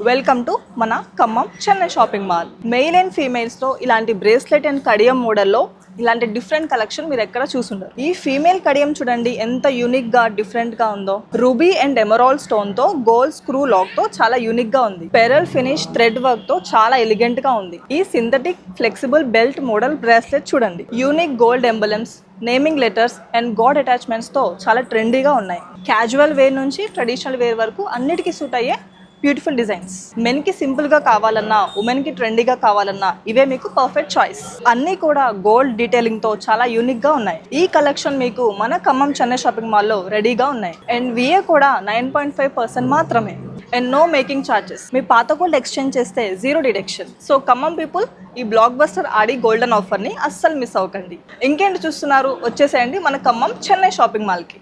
Welcome to మన Khammam Chennai shopping mall. Male and ఫీమేల్స్లో ఇలాంటి బ్రేస్లెట్ అండ్ కడియం మోడల్లో ఇలాంటి డిఫరెంట్ కలెక్షన్ మీరు ఎక్కడ చూసుంటారు. ఈ ఫీమేల్ కడియం చూడండి ఎంత యూనిక్ గా డిఫరెంట్ గా ఉందో. రూబీ అండ్ ఎమరాల్డ్ స్టోన్ తో గోల్డ్ స్క్రూ లాక్ తో చాలా యూనిక్ గా ఉంది. పెరల్ ఫినిష్ థ్రెడ్ వర్క్ తో చాలా ఎలిగెంట్ గా ఉంది. ఈ synthetic flexible belt model bracelet చూడండి. Unique gold emblems, naming letters and god attachments తో చాలా ట్రెండీగా ఉన్నాయి. క్యాజువల్ వేర్ నుంచి ట్రెడిషనల్ వేర్ వరకు అన్నిటికీ సూట్ అయ్యే బ్యూటిఫుల్ డిజైన్స్. మెన్ కి సింపుల్ గా కావాలన్నా, ఉమెన్ కి ట్రెండీగా కావాలన్నా ఇవే మీకు పర్ఫెక్ట్ చాయిస్. అన్ని కూడా గోల్డ్ డీటెయిలింగ్ తో చాలా యూనిక్ గా ఉన్నాయి. ఈ కలెక్షన్ మీకు మన ఖమ్మం చెన్నై షాపింగ్ మాల్ లో రెడీగా ఉన్నాయి. అండ్ విఏ కూడా 9.5% మాత్రమే. And no making charges. మీ పాత గోల్డ్ ఎక్స్చేంజ్ చేస్తే 0 డిడక్షన్. సో ఖమ్మం పీపుల్, ఈ blockbuster Aadi golden offer ని అస్సలు మిస్ అవ్వకండి. ఇంకేంటి చూస్తున్నారు, వచ్చేసేయండి మన ఖమ్మం చెన్నై షాపింగ్ మాల్ కి.